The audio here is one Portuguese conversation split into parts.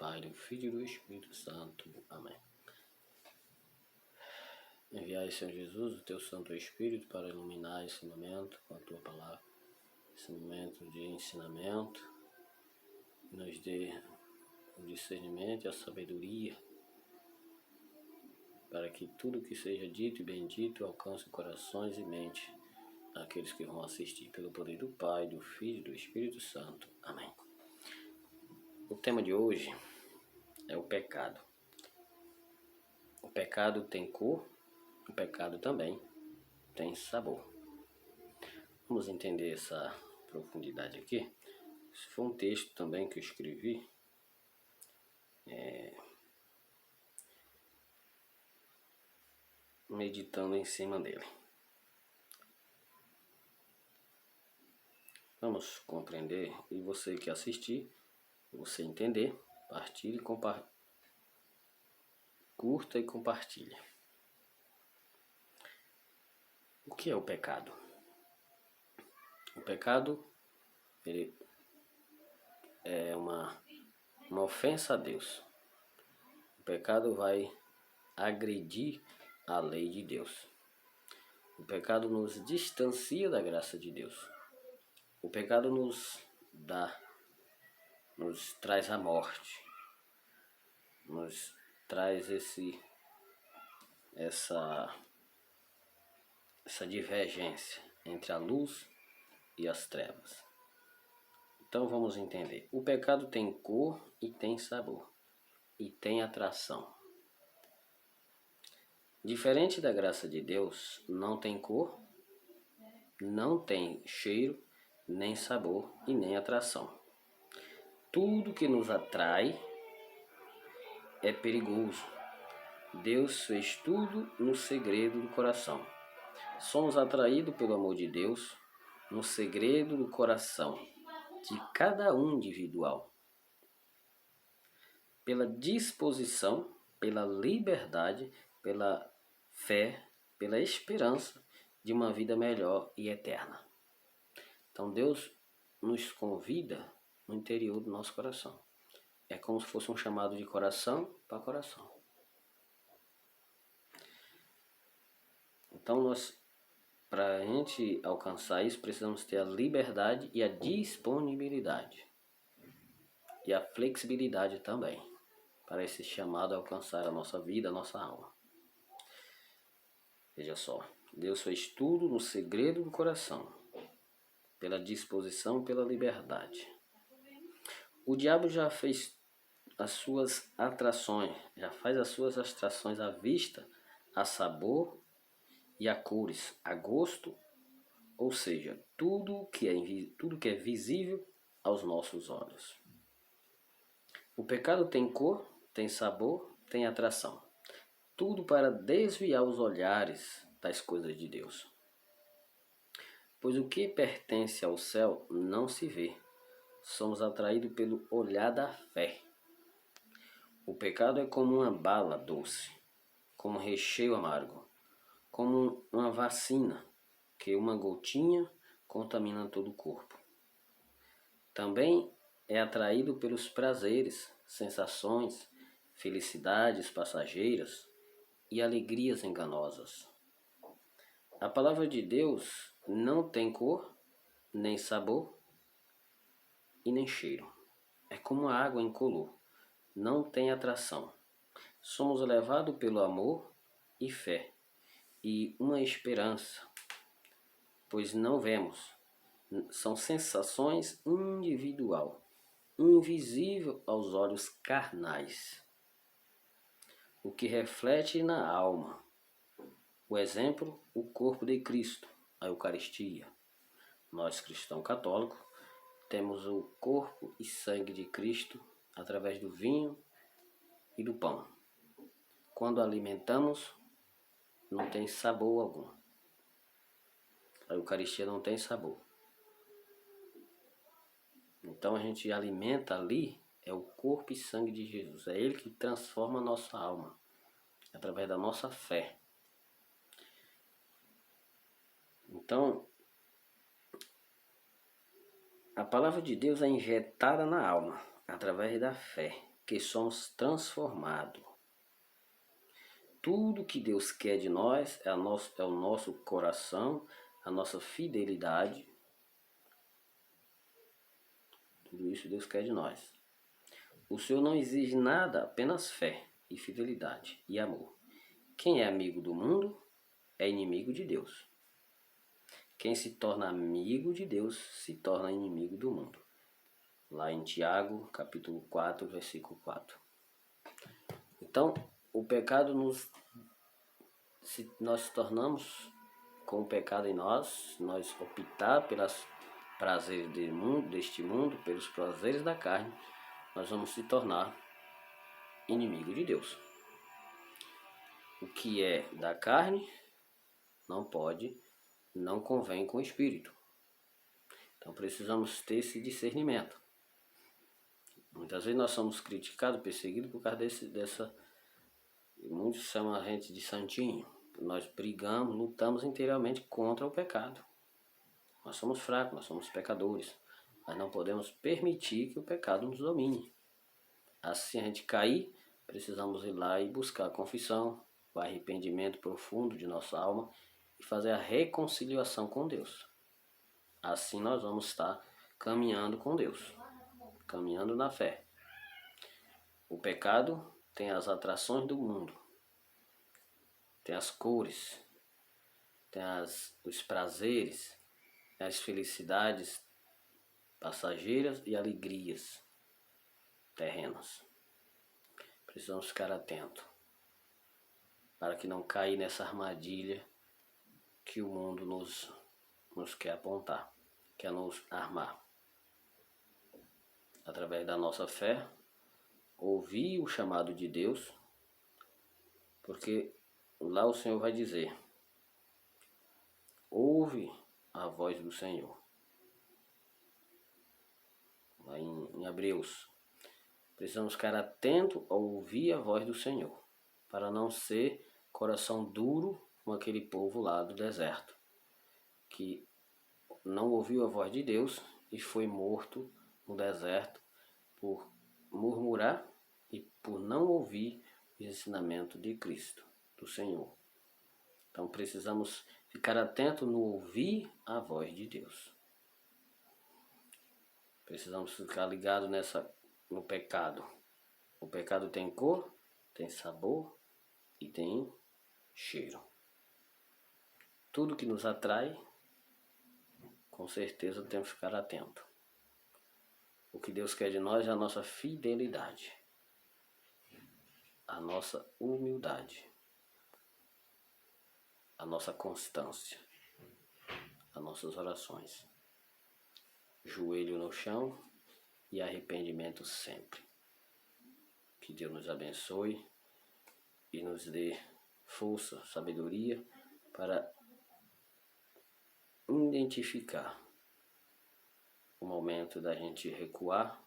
Pai, do Filho e do Espírito Santo. Amém. Enviai, Senhor Jesus, o teu Santo Espírito para iluminar esse momento com a tua palavra, esse momento de ensinamento, nos dê o discernimento e a sabedoria para que tudo que seja dito e bendito alcance corações e mentes daqueles que vão assistir, pelo poder do Pai, do Filho e do Espírito Santo. Amém. O tema de hoje é o pecado. O pecado tem cor, o pecado também tem sabor. Vamos entender essa profundidade aqui. Esse foi um texto também que eu escrevi. Meditando em cima dele. Vamos compreender, e você que assistir, você entender, partilhe, curta e compartilhe. O que é o pecado? O pecado, ele é uma ofensa a Deus. O pecado vai agredir a lei de Deus. O pecado nos distancia da graça de Deus. O pecado nos traz a morte, nos traz essa divergência entre a luz e as trevas. Então vamos entender. O pecado tem cor e tem sabor, e tem atração. Diferente da graça de Deus, não tem cor, não tem cheiro, nem sabor e nem atração. Tudo que nos atrai é perigoso. Deus fez tudo no segredo do coração. Somos atraídos pelo amor de Deus no segredo do coração de cada um individual. Pela disposição, pela liberdade, pela fé, pela esperança de uma vida melhor e eterna. Então Deus nos convida no interior do nosso coração. É como se fosse um chamado de coração para coração. Então para a gente alcançar isso, precisamos ter a liberdade e a disponibilidade. E a flexibilidade também, para esse chamado alcançar a nossa vida, a nossa alma. Veja só, Deus fez tudo no segredo do coração, pela disposição, pela liberdade. O diabo já fez as suas atrações, já faz as suas atrações à vista, a sabor e a cores, a gosto, ou seja, tudo que é visível aos nossos olhos. O pecado tem cor, tem sabor, tem atração. Tudo para desviar os olhares das coisas de Deus. Pois o que pertence ao céu não se vê. Somos atraídos pelo olhar da fé. O pecado é como uma bala doce, como um recheio amargo, como uma vacina, que uma gotinha contamina todo o corpo. Também é atraído pelos prazeres, sensações, felicidades passageiras e alegrias enganosas. A palavra de Deus não tem cor, nem sabor e nem cheiro. É como a água incolor, não tem atração. Somos levados pelo amor e fé e uma esperança, pois não vemos. São sensações individual, invisível aos olhos carnais, o que reflete na alma. O exemplo, o corpo de Cristo, a Eucaristia. Nós, cristãos católicos, temos o corpo e sangue de Cristo através do vinho e do pão. Quando alimentamos, não tem sabor algum. A Eucaristia não tem sabor. Então a gente alimenta ali, é o corpo e sangue de Jesus. É Ele que transforma a nossa alma, através da nossa fé. Então, a palavra de Deus é injetada na alma, através da fé. que somos transformados. Tudo que Deus quer de nós é o nosso coração, a nossa fidelidade. Tudo isso Deus quer de nós. O Senhor não exige nada, apenas fé e fidelidade e amor. Quem é amigo do mundo é inimigo de Deus. Quem se torna amigo de Deus se torna inimigo do mundo. Lá em Tiago, capítulo 4, versículo 4. Então, o pecado se nós tornamos com o pecado em nós optar pelos prazeres deste mundo, pelos prazeres da carne, nós vamos se tornar inimigo de Deus. O que é da carne não convém com o espírito. Então precisamos ter esse discernimento. Muitas vezes nós somos criticados, perseguidos por causa dessa. Muitos chamam a gente de santinho. Nós brigamos, lutamos inteiramente contra o pecado. Nós somos fracos, nós somos pecadores. Mas não podemos permitir que o pecado nos domine. Assim a gente cair, precisamos ir lá e buscar a confissão, o arrependimento profundo de nossa alma e fazer a reconciliação com Deus. Assim nós vamos estar caminhando com Deus, caminhando na fé. O pecado tem as atrações do mundo, tem as cores, tem os prazeres, tem as felicidades passageiras e alegrias terrenas. Precisamos ficar atentos para que não caia nessa armadilha que o mundo nos quer apontar, quer nos armar. Através da nossa fé, ouvir o chamado de Deus, porque lá o Senhor vai dizer: ouve a voz do Senhor. Lá em Hebreus, precisamos ficar atentos a ouvir a voz do Senhor, para não ser coração duro como aquele povo lá do deserto, que não ouviu a voz de Deus e foi morto no deserto por murmurar e por não ouvir o ensinamento de Cristo, do Senhor. Então precisamos ficar atentos no ouvir a voz de Deus. Precisamos ficar ligados no pecado. O pecado tem cor, tem sabor e tem cheiro. Tudo que nos atrai, com certeza temos que ficar atento. O que Deus quer de nós é a nossa fidelidade, a nossa humildade, a nossa constância, as nossas orações, joelho no chão e arrependimento sempre. Que Deus nos abençoe e nos dê força, sabedoria para identificar o momento da gente recuar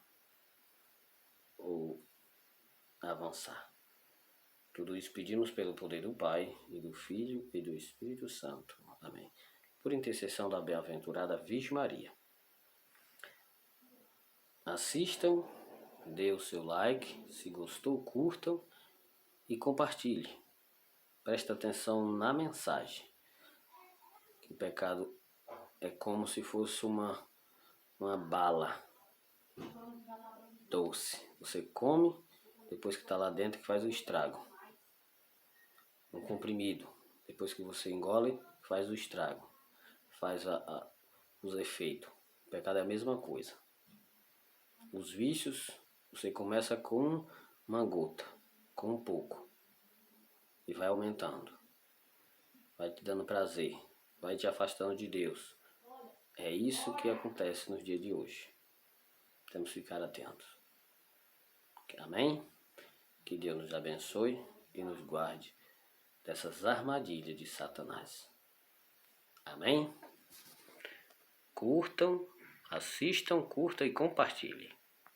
ou avançar. Tudo isso pedimos pelo poder do Pai, e do Filho e do Espírito Santo. Amém. Por intercessão da bem-aventurada Virgem Maria. Assistam, dê o seu like, se gostou, curtam e compartilhe. Presta atenção na mensagem. Que o pecado é como se fosse uma bala doce. Você come, depois que está lá dentro que faz o estrago. Um comprimido, depois que você engole, faz o estrago. Faz os efeitos. O pecado é a mesma coisa. Os vícios, você começa com uma gota, com um pouco. E vai aumentando. Vai te dando prazer. Vai te afastando de Deus. É isso que acontece nos dias de hoje. Temos que ficar atentos. Amém? Que Deus nos abençoe e nos guarde dessas armadilhas de Satanás. Amém? Curtam, assistam, curtam e compartilhem.